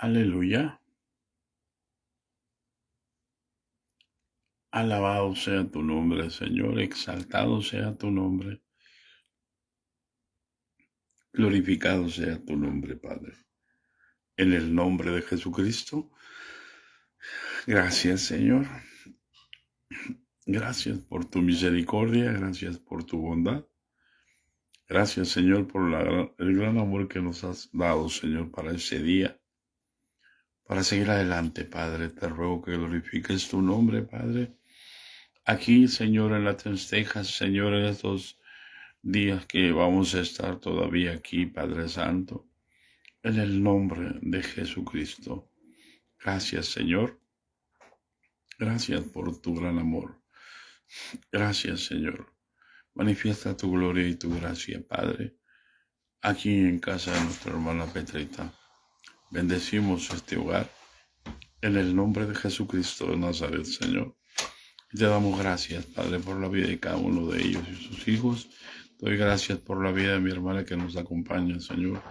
Aleluya. Alabado sea tu nombre, Señor. Exaltado sea tu nombre. Glorificado sea tu nombre, Padre. En el nombre de Jesucristo. Gracias, Señor. Gracias por tu misericordia. Gracias por tu bondad. Gracias, Señor, por el gran amor que nos has dado, Señor, para ese día. Para seguir adelante, Padre. Te ruego que glorifiques tu nombre, Padre. Aquí, Señor, en las Tres Tejas, Señor, en estos días que vamos a estar todavía aquí, Padre Santo, en el nombre de Jesucristo. Gracias, Señor. Gracias por tu gran amor. Gracias, Señor. Manifiesta tu gloria y tu gracia, Padre, aquí en casa de nuestra hermana Petrita. Bendecimos este hogar en el nombre de Jesucristo de Nazaret, Señor. Y te damos gracias, Padre, por la vida de cada uno de ellos y sus hijos. Doy gracias por la vida de mi hermana que nos acompaña, Señor,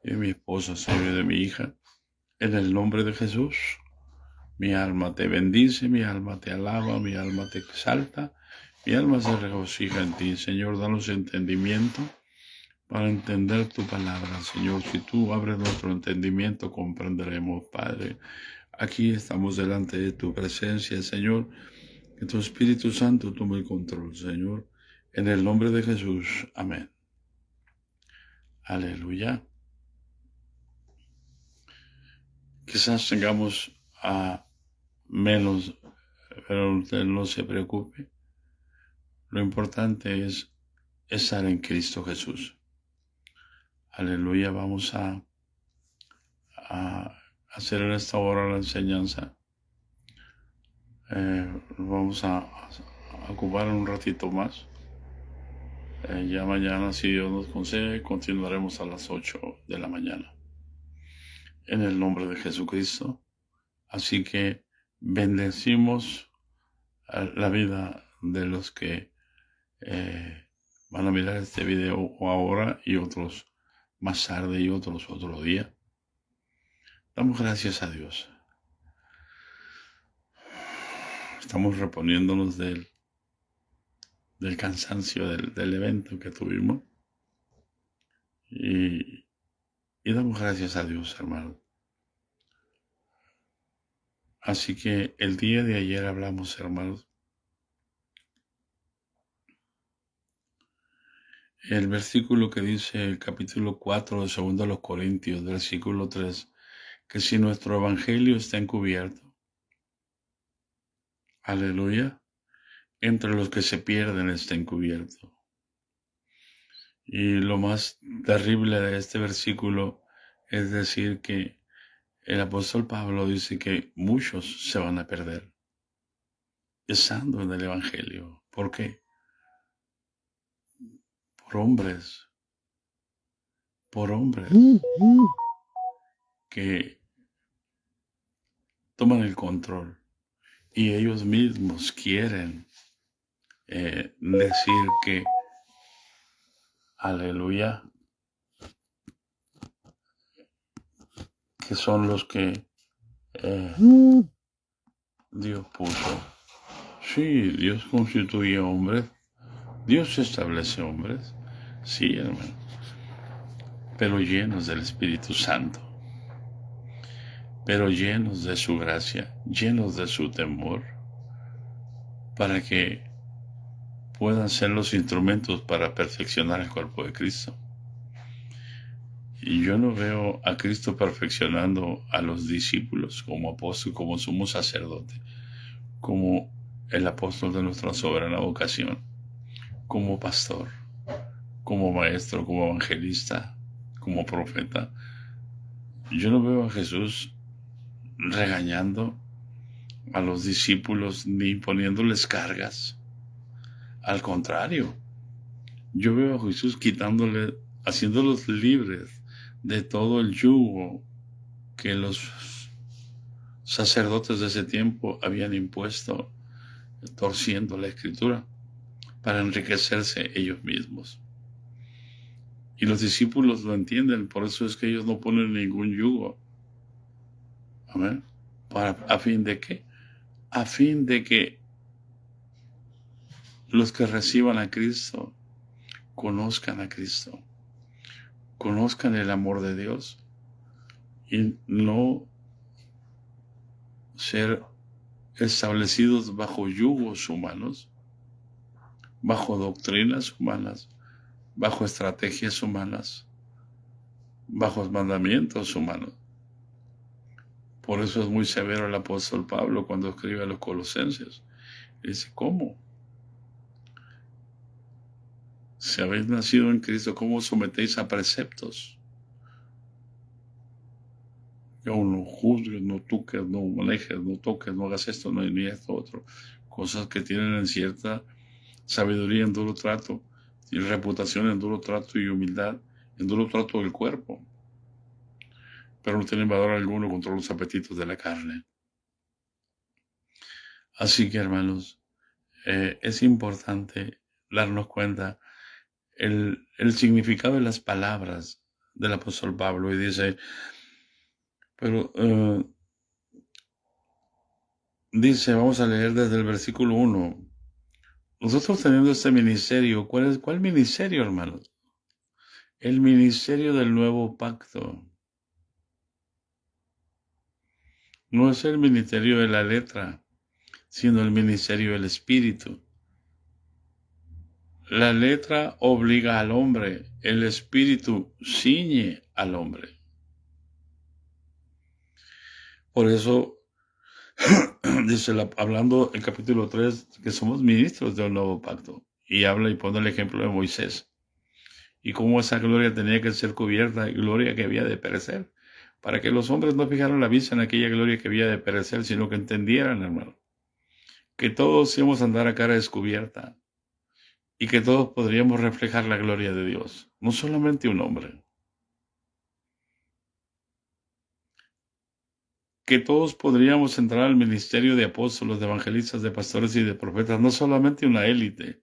y de mi esposa, Señor, y de mi hija. En el nombre de Jesús, mi alma te bendice, mi alma te alaba, mi alma te exalta, mi alma se regocija en ti. Señor, danos entendimiento para entender tu palabra, Señor. Si tú abres nuestro entendimiento, comprenderemos, Padre. Aquí estamos delante de tu presencia, Señor. Que tu Espíritu Santo tome el control, Señor. En el nombre de Jesús. Amén. Aleluya. Quizás tengamos a menos, pero usted no se preocupe. Lo importante es estar en Cristo Jesús. Aleluya. Vamos a hacer en esta hora la enseñanza. Vamos a ocupar un ratito más. Ya mañana, si Dios nos concede, continuaremos a las 8 de la mañana. En el nombre de Jesucristo. Así que bendecimos la vida de los que van a mirar este video ahora y otros más tarde y otros otro día. Damos gracias a Dios. Estamos reponiéndonos del cansancio del evento que tuvimos. Y damos gracias a Dios, hermano. Así que el día de ayer hablamos, hermanos, el versículo que dice el capítulo 4 de 2 de los Corintios, versículo 3, que si nuestro evangelio está encubierto, aleluya, entre los que se pierden está encubierto. Y lo más terrible de este versículo es decir que el apóstol Pablo dice que muchos se van a perder estando en el evangelio. ¿Por qué? Por hombres que toman el control y ellos mismos quieren decir que, aleluya, que son los que Dios puso. Sí, Dios constituye hombres, Dios establece hombres, sí, hermano, pero llenos del Espíritu Santo, pero llenos de su gracia, llenos de su temor, para que puedan ser los instrumentos para perfeccionar el cuerpo de Cristo. Y yo no veo a Cristo perfeccionando a los discípulos como apóstol, como sumo sacerdote, como el apóstol de nuestra soberana vocación, como pastor, como maestro, como evangelista, como profeta. Yo no veo a Jesús regañando a los discípulos ni poniéndoles cargas. Al contrario, yo veo a Jesús haciéndolos libres de todo el yugo que los sacerdotes de ese tiempo habían impuesto, torciendo la escritura para enriquecerse ellos mismos. Y los discípulos lo entienden, por eso es que ellos no ponen ningún yugo. Amén. ¿A fin de qué? A fin de que los que reciban a Cristo conozcan a Cristo, conozcan el amor de Dios y no ser establecidos bajo yugos humanos, bajo doctrinas humanas, bajo estrategias humanas, bajo mandamientos humanos. Por eso es muy severo el apóstol Pablo cuando escribe a los colosenses. Dice, ¿cómo? Si habéis nacido en Cristo, ¿cómo os sometéis a preceptos? Que aún no juzgues, no toques, no manejes, no toques, no hagas esto, no ni esto, otro. Cosas que tienen en cierta sabiduría en duro trato, y reputación en duro trato y humildad, en duro trato del cuerpo, pero no tienen valor alguno contra los apetitos de la carne. Así que, hermanos, es importante darnos cuenta el significado de las palabras del apóstol Pablo. Y dice, pero dice, vamos a leer desde el versículo 1. Nosotros teniendo este ministerio, ¿cuál ministerio, hermanos? El ministerio del nuevo pacto. No es el ministerio de la letra, sino el ministerio del espíritu. La letra obliga al hombre, el espíritu ciñe al hombre. Por eso dice, hablando el capítulo 3, que somos ministros del nuevo pacto, y habla y pone el ejemplo de Moisés, y cómo esa gloria tenía que ser cubierta, y gloria que había de perecer, para que los hombres no fijaran la vista en aquella gloria que había de perecer, sino que entendieran, hermano, que todos íbamos a andar a cara descubierta, y que todos podríamos reflejar la gloria de Dios, no solamente un hombre. Que todos podríamos entrar al ministerio de apóstoles, de evangelistas, de pastores y de profetas, no solamente una élite.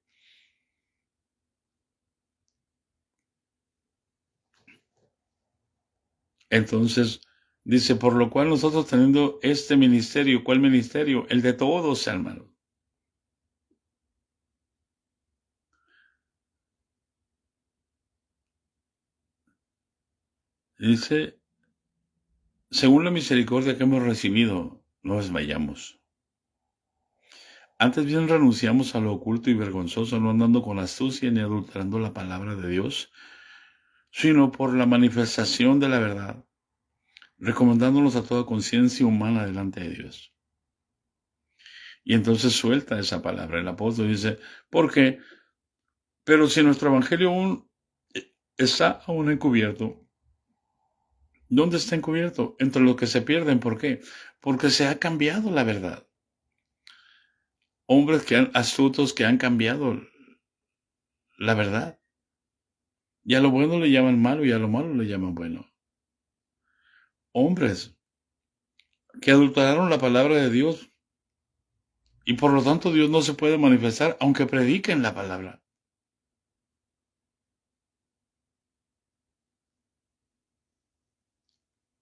Entonces, dice, por lo cual nosotros teniendo este ministerio, ¿cuál ministerio? El de todos, hermanos. Dice, según la misericordia que hemos recibido, no desmayamos. Antes bien renunciamos a lo oculto y vergonzoso, no andando con astucia ni adulterando la palabra de Dios, sino por la manifestación de la verdad, recomendándonos a toda conciencia humana delante de Dios. Y entonces suelta esa palabra. El apóstol dice, ¿por qué? Pero si nuestro evangelio aún está aún encubierto, ¿dónde está encubierto? Entre los que se pierden. ¿Por qué? Porque se ha cambiado la verdad. Hombres astutos que han cambiado la verdad. Y a lo bueno le llaman malo y a lo malo le llaman bueno. Hombres que adulteraron la palabra de Dios y por lo tanto Dios no se puede manifestar aunque prediquen la palabra.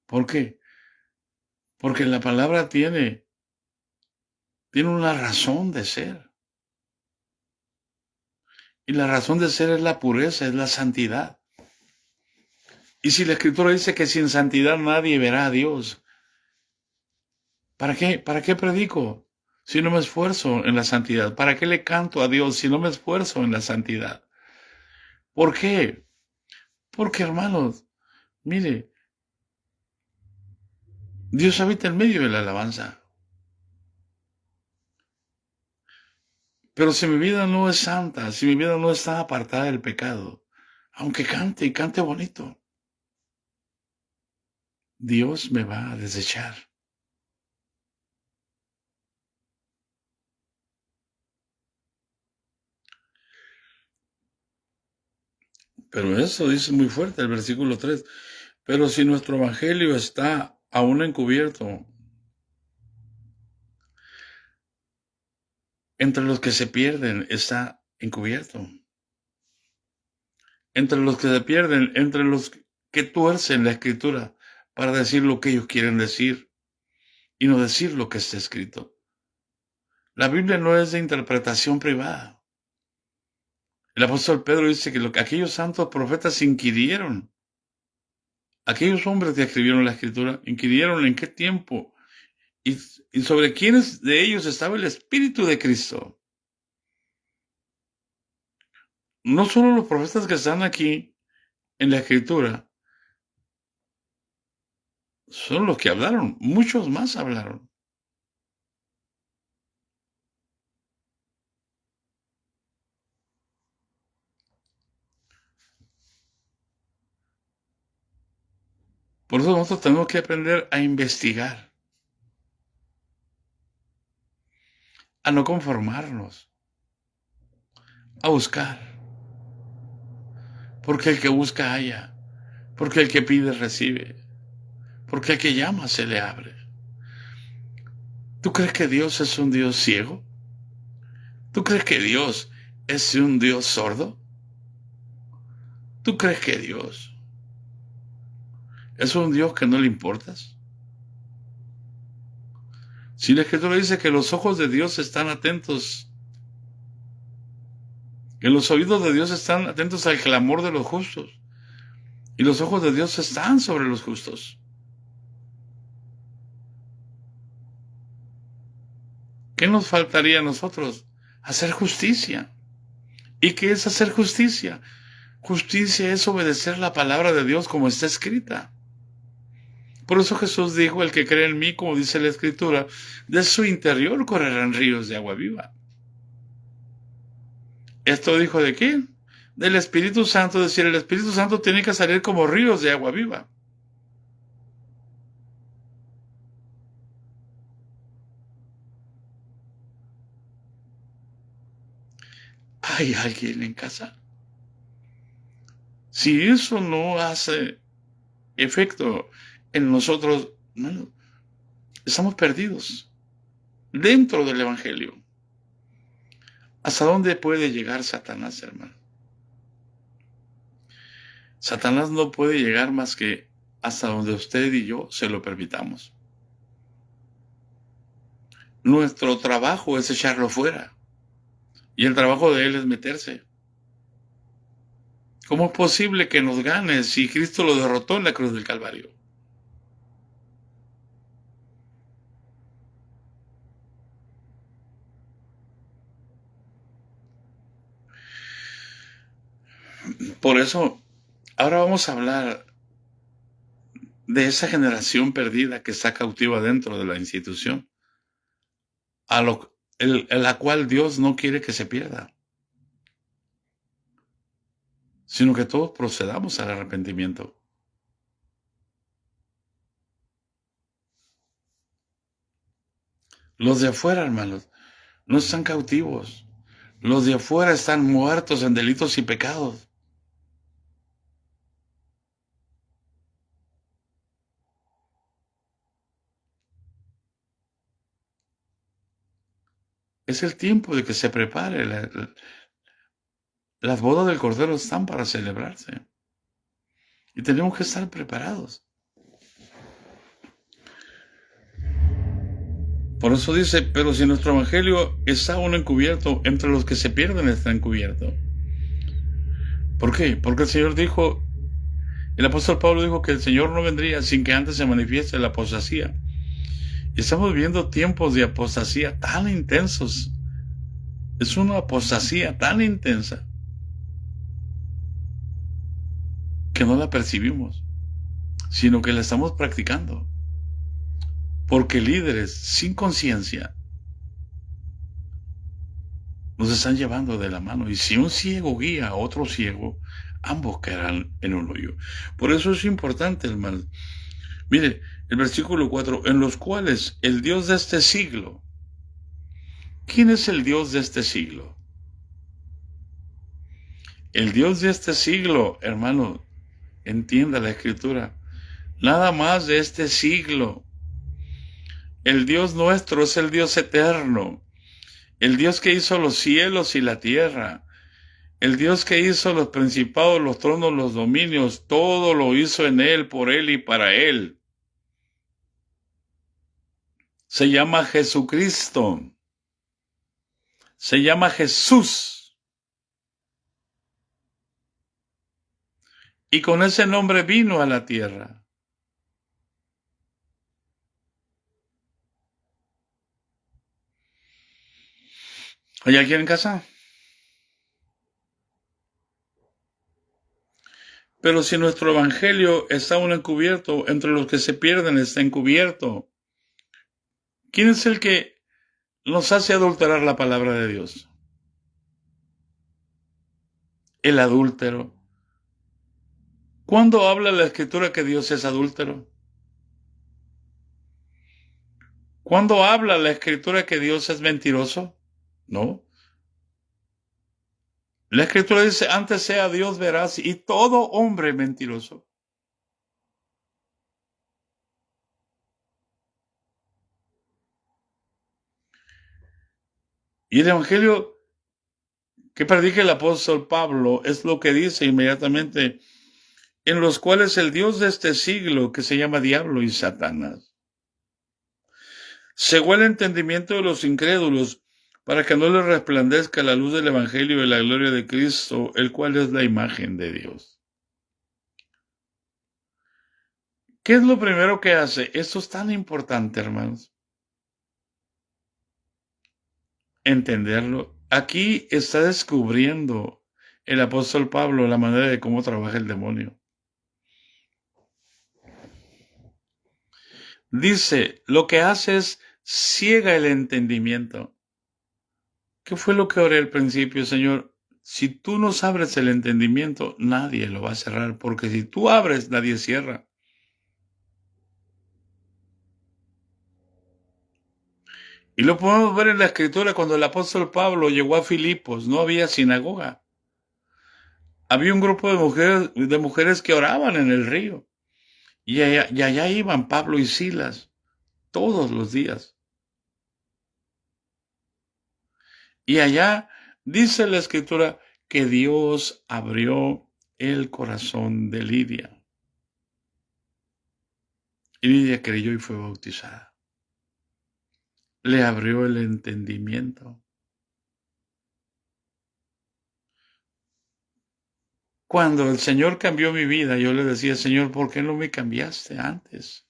¿Por qué? Porque la palabra tiene una razón de ser. Y la razón de ser es la pureza, es la santidad. Y si la Escritura dice que sin santidad nadie verá a Dios, ¿para qué? ¿Para qué predico si no me esfuerzo en la santidad? ¿Para qué le canto a Dios si no me esfuerzo en la santidad? ¿Por qué? Porque, hermanos, mire, Dios habita en medio de la alabanza. Pero si mi vida no es santa, si mi vida no está apartada del pecado, aunque cante y cante bonito, Dios me va a desechar. Pero eso dice muy fuerte el versículo 3. Pero si nuestro evangelio está aún encubierto, entre los que se pierden está encubierto. Entre los que se pierden, entre los que tuercen la escritura para decir lo que ellos quieren decir. y no decir lo que está escrito. La Biblia no es de interpretación privada. El apóstol Pedro dice que aquellos santos profetas inquirieron. Aquellos hombres que escribieron la escritura inquirieron en qué tiempo y sobre quiénes de ellos estaba el Espíritu de Cristo. No solo los profetas que están aquí en la escritura son los que hablaron, muchos más hablaron. Por eso nosotros tenemos que aprender a investigar, a no conformarnos, a buscar. Porque el que busca halla, porque el que pide recibe, porque el que llama se le abre. ¿Tú crees que Dios es un Dios ciego? ¿Tú crees que Dios es un Dios sordo? ¿Tú crees que Dios es un Dios que no le importas? Si la Escritura dice que los ojos de Dios están atentos, que los oídos de Dios están atentos al clamor de los justos, y los ojos de Dios están sobre los justos. ¿Qué nos faltaría a nosotros? Hacer justicia. ¿Y qué es hacer justicia? Justicia es obedecer la palabra de Dios como está escrita. Por eso Jesús dijo, el que cree en mí, como dice la Escritura, de su interior correrán ríos de agua viva. ¿Esto dijo de quién? Del Espíritu Santo, es decir, el Espíritu Santo tiene que salir como ríos de agua viva. ¿Hay alguien en casa? Si eso no hace efecto en nosotros, no, estamos perdidos dentro del Evangelio. ¿Hasta dónde puede llegar Satanás, hermano? Satanás no puede llegar más que hasta donde usted y yo se lo permitamos. Nuestro trabajo es echarlo fuera. Y el trabajo de él es meterse. ¿Cómo es posible que nos gane si Cristo lo derrotó en la cruz del Calvario? Por eso, ahora vamos a hablar de esa generación perdida que está cautiva dentro de la institución, a la cual Dios no quiere que se pierda, sino que todos procedamos al arrepentimiento. Los de afuera, hermanos, no están cautivos. Los de afuera están muertos en delitos y pecados. Es el tiempo de que se prepare. Las bodas del Cordero están para celebrarse. Y tenemos que estar preparados. Por eso dice, pero si nuestro evangelio está aún encubierto, entre los que se pierden está encubierto. ¿Por qué? Porque el Señor dijo, el apóstol Pablo dijo que el Señor no vendría sin que antes se manifieste la apostasía. Y estamos viviendo tiempos de apostasía tan intensos. Es una apostasía tan intensa que no la percibimos, sino que la estamos practicando. Porque líderes sin conciencia nos están llevando de la mano. Y si un ciego guía a otro ciego, ambos caerán en un hoyo. Por eso es importante, hermano. Mire, el versículo 4, en los cuales el Dios de este siglo. ¿Quién es el Dios de este siglo? El Dios de este siglo, hermano, entienda la Escritura. Nada más de este siglo. El Dios nuestro es el Dios eterno. El Dios que hizo los cielos y la tierra. El Dios que hizo los principados, los tronos, los dominios. Todo lo hizo en Él, por Él y para Él. Se llama Jesucristo. Se llama Jesús. Y con ese nombre vino a la tierra. ¿Hay alguien en casa? Pero si nuestro evangelio está aún encubierto, entre los que se pierden está encubierto. ¿Quién es el que nos hace adulterar la palabra de Dios? El adúltero. ¿Cuándo habla la Escritura que Dios es adúltero? ¿Cuándo habla la Escritura que Dios es mentiroso? No. La Escritura dice, antes sea Dios veraz y todo hombre mentiroso. Y el Evangelio que predica el apóstol Pablo es lo que dice inmediatamente, en los cuales el Dios de este siglo, que se llama Diablo y Satanás, cegó el entendimiento de los incrédulos para que no les resplandezca la luz del Evangelio de la gloria de Cristo, el cual es la imagen de Dios. ¿Qué es lo primero que hace? Esto es tan importante, hermanos. Entenderlo. Aquí está descubriendo el apóstol Pablo la manera de cómo trabaja el demonio. Dice, lo que hace es ciega el entendimiento. ¿Qué fue lo que oré al principio, Señor? Si tú nos abres el entendimiento, nadie lo va a cerrar, porque si tú abres, nadie cierra. Y lo podemos ver en la Escritura cuando el apóstol Pablo llegó a Filipos, no había sinagoga. Había un grupo de mujeres que oraban en el río. Y allá iban Pablo y Silas todos los días. Y allá dice la Escritura que Dios abrió el corazón de Lidia. Y Lidia creyó y fue bautizada. Le abrió el entendimiento. Cuando el Señor cambió mi vida, yo le decía, Señor, ¿por qué no me cambiaste antes?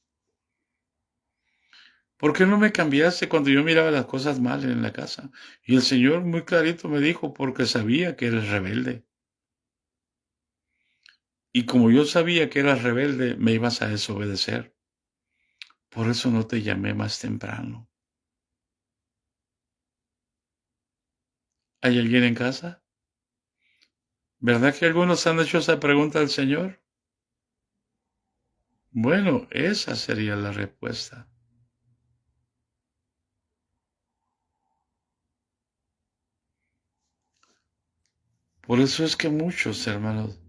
¿Por qué no me cambiaste cuando yo miraba las cosas mal en la casa? Y el Señor muy clarito me dijo, porque sabía que eres rebelde. Y como yo sabía que eras rebelde, me ibas a desobedecer. Por eso no te llamé más temprano. ¿Hay alguien en casa? ¿Verdad que algunos han hecho esa pregunta al Señor? Bueno, esa sería la respuesta. Por eso es que muchos, hermanos,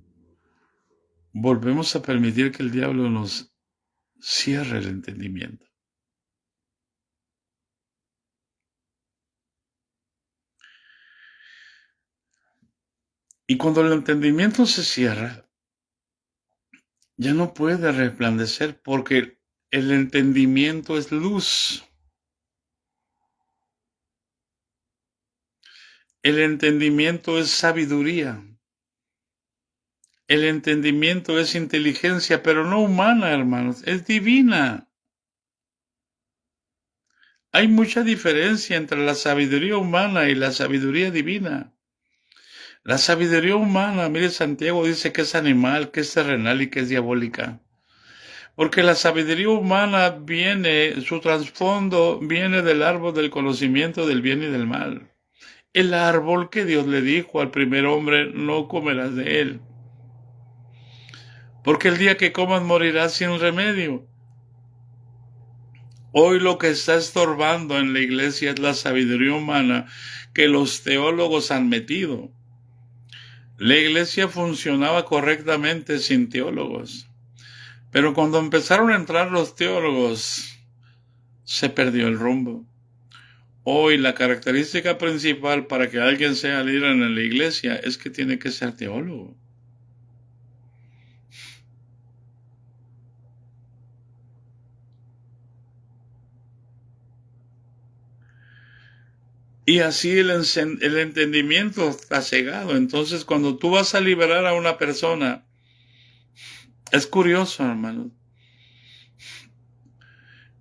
volvemos a permitir que el diablo nos cierre el entendimiento. Y cuando el entendimiento se cierra, ya no puede resplandecer porque el entendimiento es luz. El entendimiento es sabiduría. El entendimiento es inteligencia, pero no humana, hermanos, es divina. Hay mucha diferencia entre la sabiduría humana y la sabiduría divina. La sabiduría humana, mire, Santiago dice que es animal, que es terrenal y que es diabólica. Porque la sabiduría humana viene, su trasfondo viene del árbol del conocimiento del bien y del mal. El árbol que Dios le dijo al primer hombre, no comerás de él. Porque el día que comas morirás sin remedio. Hoy lo que está estorbando en la iglesia es la sabiduría humana que los teólogos han metido. La iglesia funcionaba correctamente sin teólogos. Pero cuando empezaron a entrar los teólogos, se perdió el rumbo. Hoy la característica principal para que alguien sea líder en la iglesia es que tiene que ser teólogo. Y así el entendimiento está cegado. Entonces, cuando tú vas a liberar a una persona, es curioso, hermano.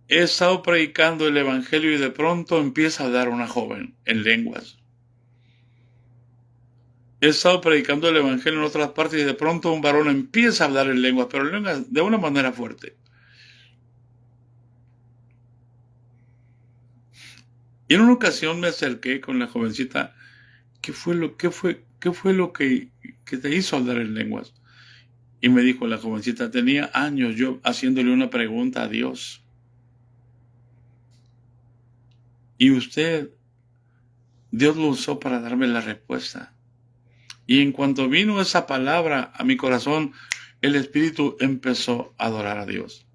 He estado predicando el evangelio y de pronto empieza a hablar una joven en lenguas. He estado predicando el evangelio en otras partes y de pronto un varón empieza a hablar en lenguas, pero en lenguas de una manera fuerte. Y en una ocasión me acerqué con la jovencita. ¿Qué fue lo que te hizo hablar en lenguas? Y me dijo la jovencita, tenía años yo haciéndole una pregunta a Dios. Y Dios lo usó para darme la respuesta. Y en cuanto vino esa palabra a mi corazón, el Espíritu empezó a adorar a Dios.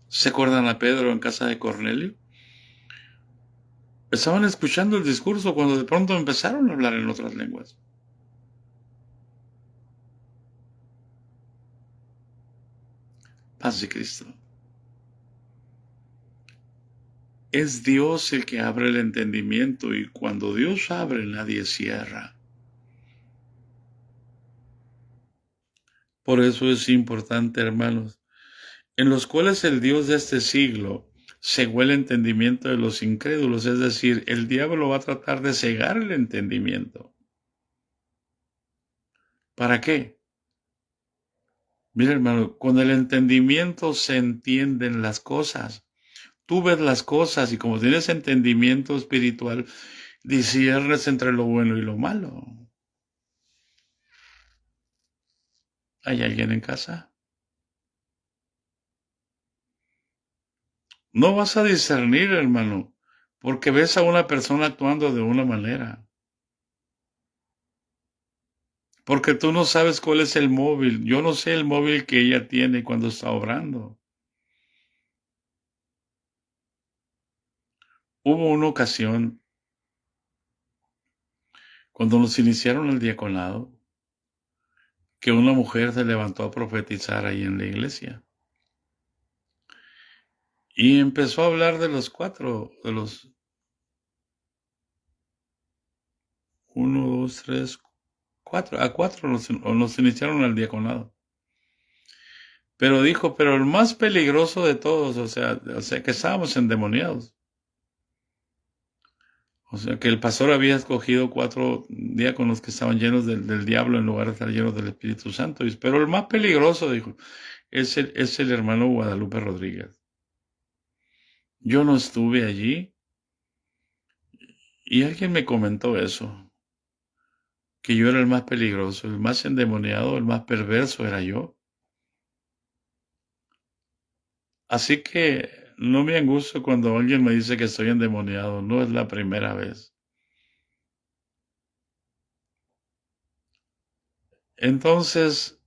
¿Se acuerdan a Pedro en casa de Cornelio? Estaban escuchando el discurso cuando de pronto empezaron a hablar en otras lenguas. Paz de Cristo. Es Dios el que abre el entendimiento y cuando Dios abre nadie cierra. Por eso es importante, hermanos, en los cuales el Dios de este siglo cegó el entendimiento de los incrédulos, es decir, el diablo va a tratar de cegar el entendimiento. ¿Para qué? Mira, hermano, con el entendimiento se entienden las cosas. Tú ves las cosas y como tienes entendimiento espiritual, disciernes entre lo bueno y lo malo. ¿Hay alguien en casa? No vas a discernir, hermano, porque ves a una persona actuando de una manera. Porque tú no sabes cuál es el móvil. Yo no sé el móvil que ella tiene cuando está obrando. Hubo una ocasión cuando nos iniciaron el diaconado que una mujer se levantó a profetizar ahí en la iglesia. Y empezó a hablar de los uno, dos, tres, cuatro, a cuatro nos iniciaron al diaconado. Pero dijo, pero el más peligroso de todos, o sea que estábamos endemoniados. O sea que el pastor había escogido 4 diáconos que estaban llenos del diablo en lugar de estar llenos del Espíritu Santo. Pero el más peligroso, dijo, es el hermano Guadalupe Rodríguez. Yo no estuve allí y alguien me comentó eso, que yo era el más peligroso, el más endemoniado, el más perverso era yo. Así que no me angustio cuando alguien me dice que estoy endemoniado, no es la primera vez. Entonces,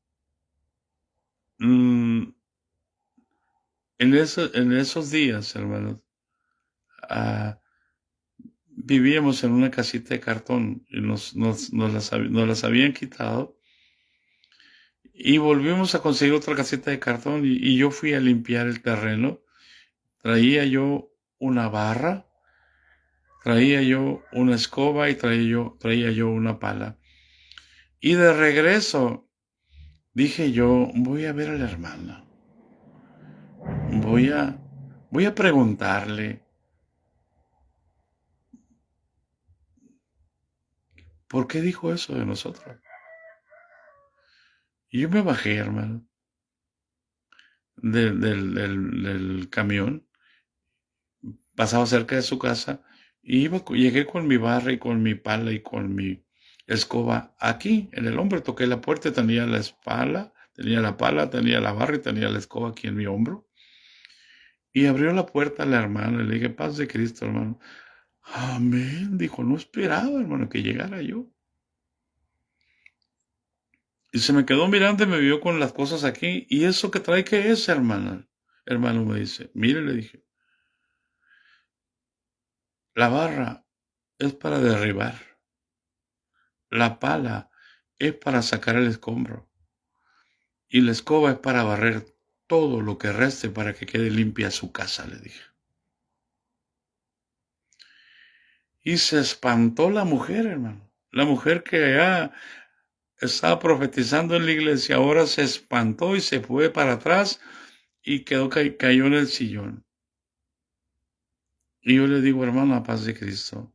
en esos días, hermanos, vivíamos en una casita de cartón y nos las habían quitado y volvimos a conseguir otra casita de cartón y yo fui a limpiar el terreno. Traía yo una barra, traía yo una escoba y traía yo una pala. Y de regreso dije yo, voy a ver a la hermana. Voy a preguntarle por qué dijo eso de nosotros. Y yo me bajé, hermano, del camión, pasaba cerca de su casa y llegué con mi barra y con mi pala y con mi escoba aquí en el hombro. Toqué la puerta, tenía la espalda, tenía la pala, tenía la barra y tenía la escoba aquí en mi hombro. Y abrió la puerta a la hermana y le dije, paz de Cristo, hermano. Amén, dijo, no esperaba, hermano, que llegara yo. Y se me quedó mirando y me vio con las cosas aquí. ¿Y eso que trae qué es, hermana? Hermano me dice, mire, le dije, la barra es para derribar. La pala es para sacar el escombro. Y la escoba es para barrer todo lo que reste para que quede limpia su casa, le dije. Y se espantó la mujer, hermano. La mujer que ya estaba profetizando en la iglesia, ahora se espantó y se fue para atrás y cayó en el sillón. Y yo le digo, hermano, la paz de Cristo,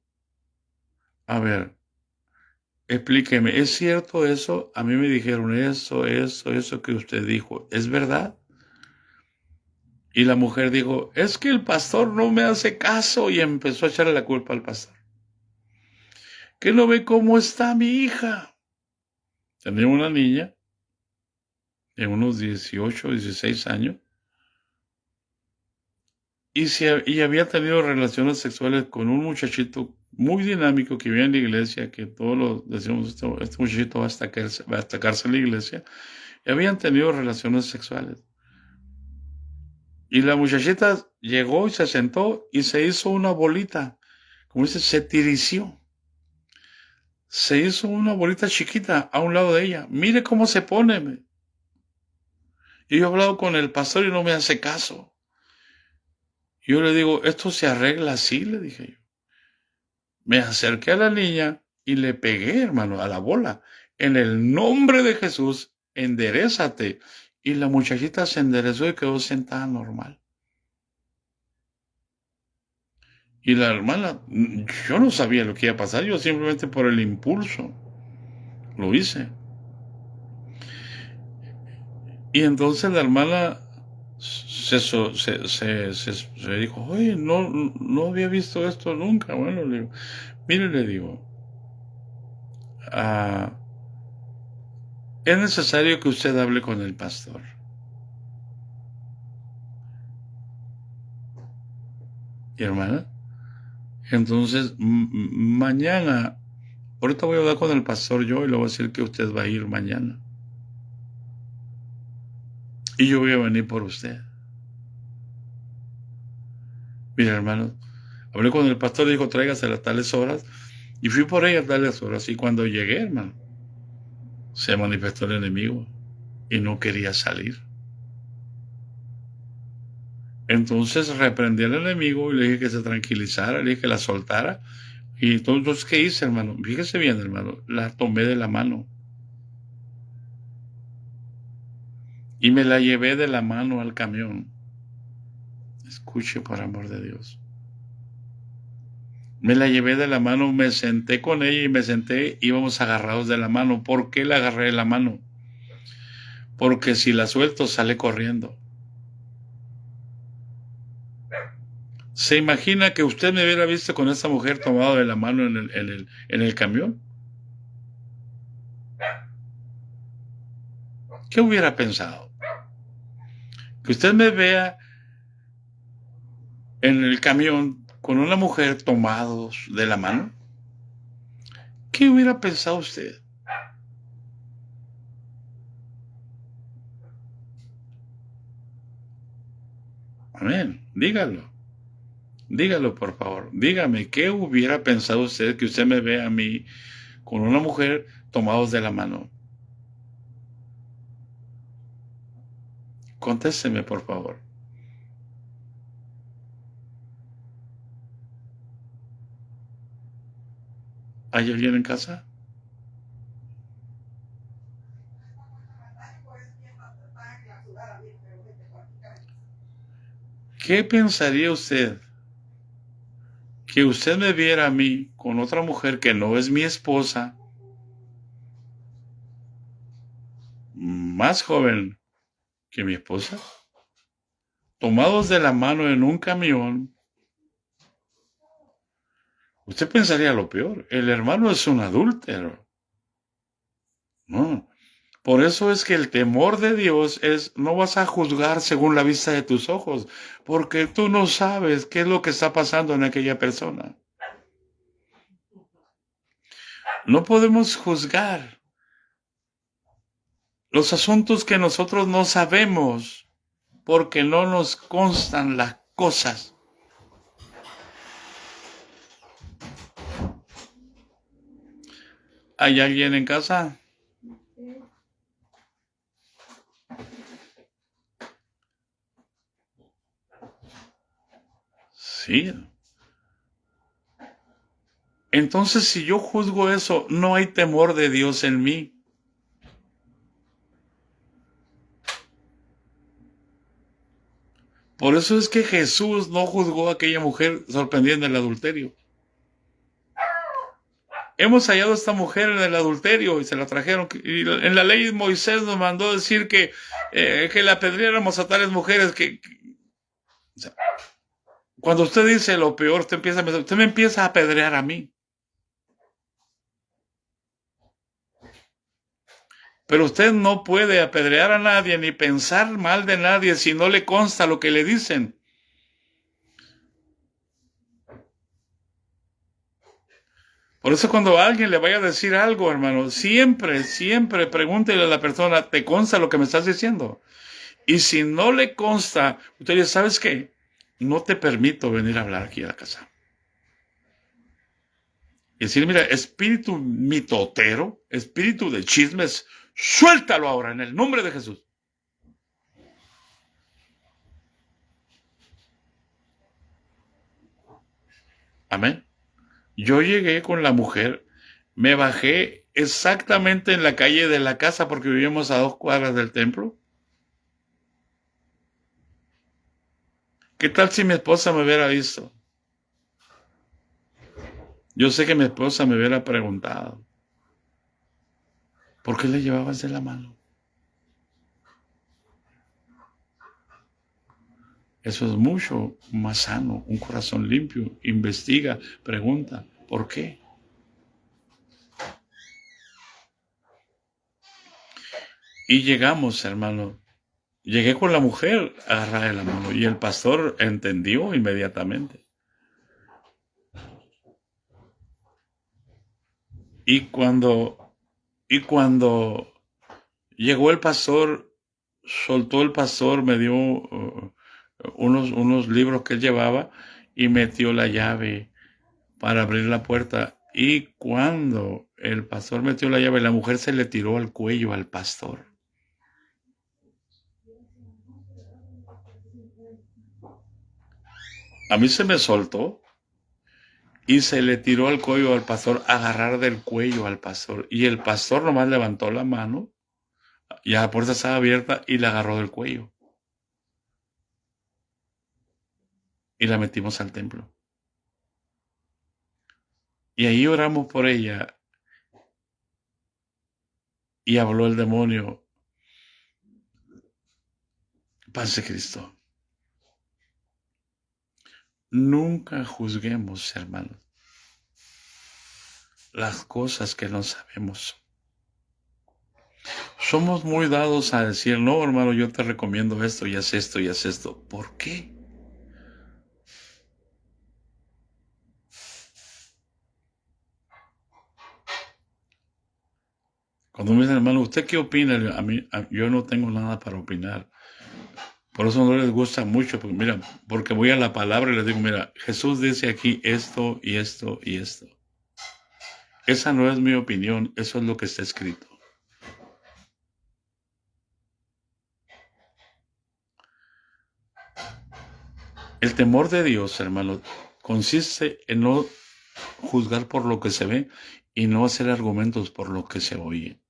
a ver, explíqueme, ¿es cierto eso? A mí me dijeron eso que usted dijo, ¿es verdad? Y la mujer dijo, es que el pastor no me hace caso, y empezó a echarle la culpa al pastor. ¿Que no ve cómo está mi hija? Tenía una niña de unos 18, 16 años, y había tenido relaciones sexuales con un muchachito muy dinámico que vivía en la iglesia, que todos lo decíamos, este muchachito va a destacarse en la iglesia, y habían tenido relaciones sexuales. Y la muchachita llegó y se sentó y se hizo una bolita, como dice, se tirició. Se hizo una bolita chiquita a un lado de ella. Mire cómo se pone. Y yo he hablado con el pastor y no me hace caso. Yo le digo, esto se arregla así, le dije yo. Me acerqué a la niña y le pegué, hermano, a la bola. En el nombre de Jesús, enderézate. Y la muchachita se enderezó y quedó sentada normal. Y la hermana, yo no sabía lo que iba a pasar, yo simplemente por el impulso lo hice. Y entonces la hermana se dijo, oye, no había visto esto nunca. Bueno, le digo, mire, le digo, es necesario que usted hable con el pastor. Y hermana, entonces mañana, ahorita voy a hablar con el pastor yo y le voy a decir que usted va a ir mañana. Y yo voy a venir por usted. Mira, hermano, hablé con el pastor y dijo, tráigase a las tales horas. Y fui por ella a tales horas. Y cuando llegué, hermano, se manifestó el enemigo y no quería salir. Entonces reprendí al enemigo y le dije que se tranquilizara, le dije que la soltara. Y entonces, ¿qué hice, hermano? Fíjese bien, hermano, la tomé de la mano. Y me la llevé de la mano al camión. Escuche, por amor de Dios. Me la llevé de la mano, me senté con ella y me senté, íbamos agarrados de la mano. ¿Por qué la agarré de la mano? Porque si la suelto, sale corriendo. ¿Se imagina que usted me hubiera visto con esa mujer tomado de la mano en el camión? ¿Qué hubiera pensado? Que usted me vea en el camión con una mujer tomados de la mano. ¿Qué hubiera pensado usted? Amén. Dígalo. Dígalo, por favor. Dígame, ¿qué hubiera pensado usted que usted me vea a mí con una mujer tomados de la mano? Contésteme, por favor. ¿Hay alguien en casa? ¿Qué pensaría usted que usted me viera a mí con otra mujer que no es mi esposa, más joven que mi esposa, tomados de la mano en un camión? Usted pensaría lo peor. El hermano es un adúltero. No. Por eso es que el temor de Dios es, no vas a juzgar según la vista de tus ojos, porque tú no sabes qué es lo que está pasando en aquella persona. No podemos juzgar los asuntos que nosotros no sabemos, porque no nos constan las cosas. ¿Hay alguien en casa? Sí. Entonces, si yo juzgo eso, no hay temor de Dios en mí. Por eso es que Jesús no juzgó a aquella mujer sorprendida en el adulterio. Hemos hallado a esta mujer en el adulterio y se la trajeron. Y en la ley Moisés nos mandó decir que la apedreáramos a tales mujeres o sea, cuando usted dice lo peor, usted me empieza a apedrear a mí. Pero usted no puede apedrear a nadie ni pensar mal de nadie si no le consta lo que le dicen. Por eso cuando alguien le vaya a decir algo, hermano, siempre pregúntele a la persona, ¿te consta lo que me estás diciendo? Y si no le consta, usted dice, ¿sabes qué? No te permito venir a hablar aquí a la casa. Y decir, mira, espíritu mitotero, espíritu de chismes, suéltalo ahora en el nombre de Jesús. Amén. Yo llegué con la mujer, me bajé exactamente en la calle de la casa porque vivíamos a 2 cuadras del templo. ¿Qué tal si mi esposa me hubiera visto? Yo sé que mi esposa me hubiera preguntado, ¿por qué le llevabas de la mano? Eso es mucho más sano, un corazón limpio, investiga, pregunta, ¿por qué? Y llegamos, hermano. Llegué con la mujer agarrada de la mano y el pastor entendió inmediatamente. Y cuando llegó el pastor, soltó el pastor, me dio unos libros que él llevaba y metió la llave para abrir la puerta. Y cuando el pastor metió la llave, la mujer se le tiró al cuello al pastor. A mí se me soltó y se le tiró al cuello al pastor, agarrar del cuello al pastor. Y el pastor nomás levantó la mano, ya la puerta estaba abierta y la agarró del cuello. Y la metimos al templo. Y ahí oramos por ella. Y habló el demonio. Paz de Cristo. Nunca juzguemos, hermanos, las cosas que no sabemos. Somos muy dados a decir, no, hermano, yo te recomiendo esto y haz esto y haz esto. ¿Por qué? Cuando me dicen, hermano, ¿usted qué opina? Yo no tengo nada para opinar. Por eso no les gusta mucho, porque mira, porque voy a la palabra y les digo, mira, Jesús dice aquí esto y esto y esto. Esa no es mi opinión, eso es lo que está escrito. El temor de Dios, hermano, consiste en no juzgar por lo que se ve y no hacer argumentos por lo que se oye.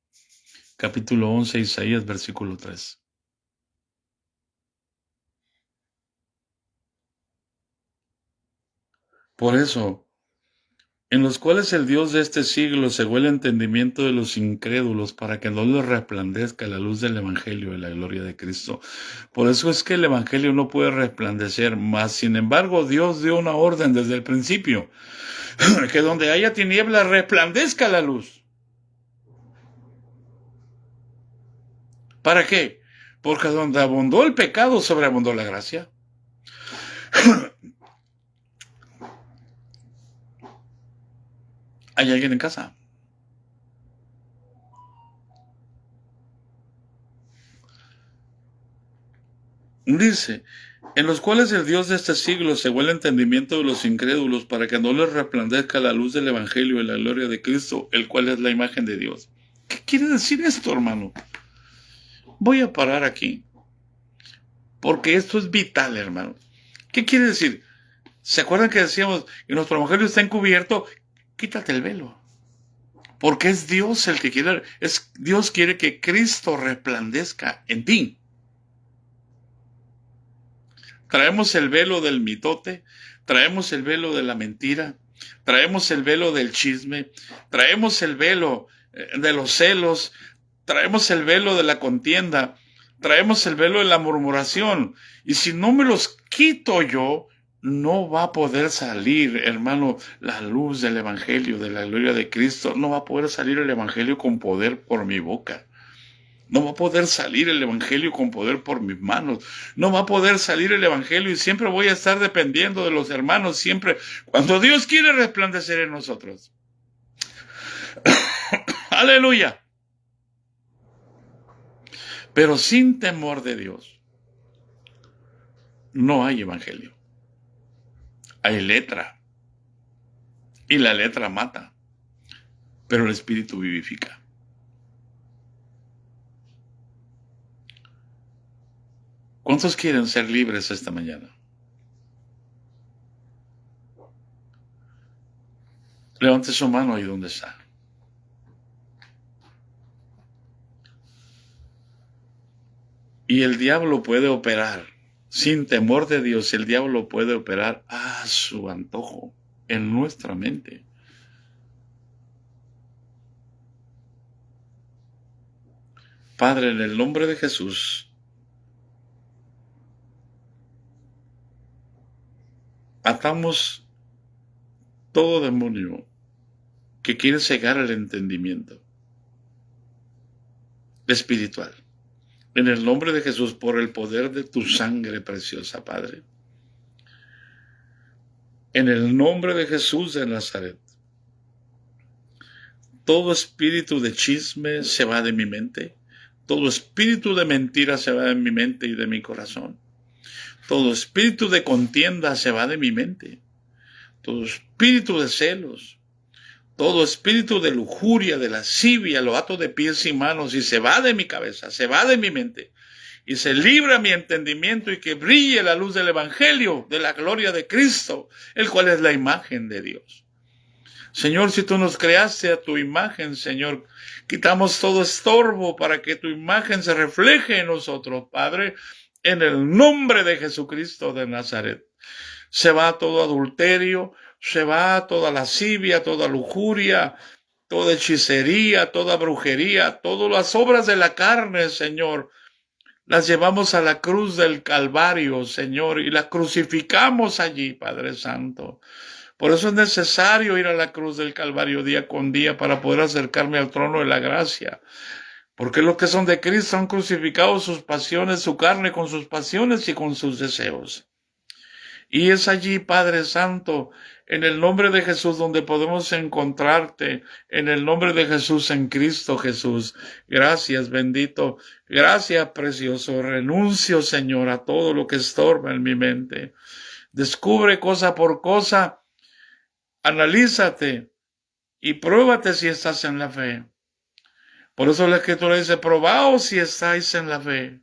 Capítulo 11, Isaías, versículo 3. Por eso, en los cuales el Dios de este siglo cegó el entendimiento de los incrédulos para que no les resplandezca la luz del Evangelio de la gloria de Cristo. Por eso es que el Evangelio no puede resplandecer más. Sin embargo, Dios dio una orden desde el principio, que donde haya tinieblas resplandezca la luz. ¿Para qué? Porque donde abundó el pecado, sobreabundó la gracia. ¿Hay alguien en casa? Dice, en los cuales el Dios de este siglo cegó el entendimiento de los incrédulos para que no les resplandezca la luz del Evangelio de la gloria de Cristo, el cual es la imagen de Dios. ¿Qué quiere decir esto, hermano? Voy a parar aquí, porque esto es vital, hermano. ¿Qué quiere decir? ¿Se acuerdan que decíamos que nuestro evangelio está encubierto? Quítate el velo. Porque es Dios el que quiere, Dios quiere que Cristo resplandezca en ti. Traemos el velo del mitote, traemos el velo de la mentira, traemos el velo del chisme, traemos el velo de los celos, traemos el velo de la contienda, traemos el velo de la murmuración. Y si no me los quito yo, no va a poder salir, hermano, la luz del evangelio, de la gloria de Cristo. No va a poder salir el evangelio con poder por mi boca. No va a poder salir el evangelio con poder por mis manos. No va a poder salir el evangelio y siempre voy a estar dependiendo de los hermanos, siempre cuando Dios quiere resplandecer en nosotros. Aleluya. Pero sin temor de Dios no hay evangelio. Hay letra. Y la letra mata. Pero el Espíritu vivifica. ¿Cuántos quieren ser libres esta mañana? Levante su mano ahí donde está. Y el diablo puede operar. Sin temor de Dios, el diablo puede operar a su antojo en nuestra mente. Padre, en el nombre de Jesús, atamos todo demonio que quiere cegar el entendimiento espiritual. En el nombre de Jesús, por el poder de tu sangre preciosa, Padre. En el nombre de Jesús de Nazaret. Todo espíritu de chisme se va de mi mente. Todo espíritu de mentira se va de mi mente y de mi corazón. Todo espíritu de contienda se va de mi mente. Todo espíritu de celos. Todo espíritu de lujuria, de lascivia, lo ato de pies y manos y se va de mi cabeza, se va de mi mente. Y se libra mi entendimiento y que brille la luz del evangelio, de la gloria de Cristo, el cual es la imagen de Dios. Señor, si tú nos creaste a tu imagen, Señor, quitamos todo estorbo para que tu imagen se refleje en nosotros, Padre, en el nombre de Jesucristo de Nazaret. Se va todo adulterio, se va toda lascivia, toda lujuria, toda hechicería, toda brujería, todas las obras de la carne, Señor. Las llevamos a la cruz del Calvario, Señor, y las crucificamos allí, Padre Santo. Por eso es necesario ir a la cruz del Calvario día con día para poder acercarme al trono de la gracia. Porque los que son de Cristo han crucificado sus pasiones, su carne con sus pasiones y con sus deseos. Y es allí, Padre Santo, en el nombre de Jesús, donde podemos encontrarte, en el nombre de Jesús, en Cristo Jesús. Gracias, bendito. Gracias, precioso. Renuncio, Señor, a todo lo que estorba en mi mente. Descubre cosa por cosa. Analízate y pruébate si estás en la fe. Por eso la Escritura dice, probaos si estáis en la fe.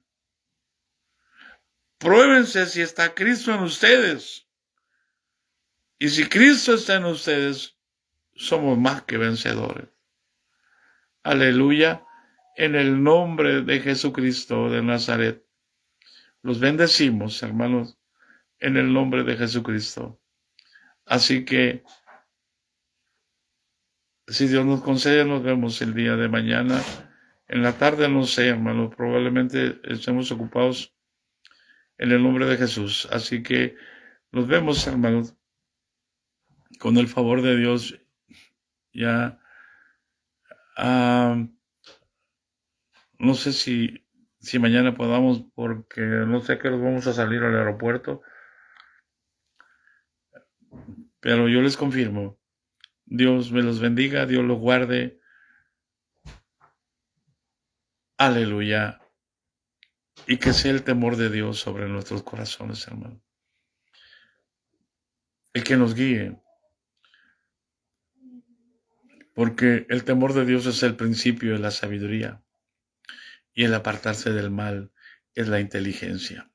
Pruébense si está Cristo en ustedes. Y si Cristo está en ustedes, somos más que vencedores. Aleluya. En el nombre de Jesucristo de Nazaret. Los bendecimos, hermanos, en el nombre de Jesucristo. Así que, si Dios nos concede, nos vemos el día de mañana. En la tarde, no sé, hermanos, probablemente estemos ocupados en el nombre de Jesús. Así que nos vemos, hermanos, con el favor de Dios. Ya, no sé si mañana podamos, porque no sé que nos vamos a salir al aeropuerto. Pero yo les confirmo, Dios me los bendiga, Dios los guarde. Aleluya. Y que sea el temor de Dios sobre nuestros corazones, hermano. El que nos guíe. Porque el temor de Dios es el principio de la sabiduría. Y el apartarse del mal es la inteligencia.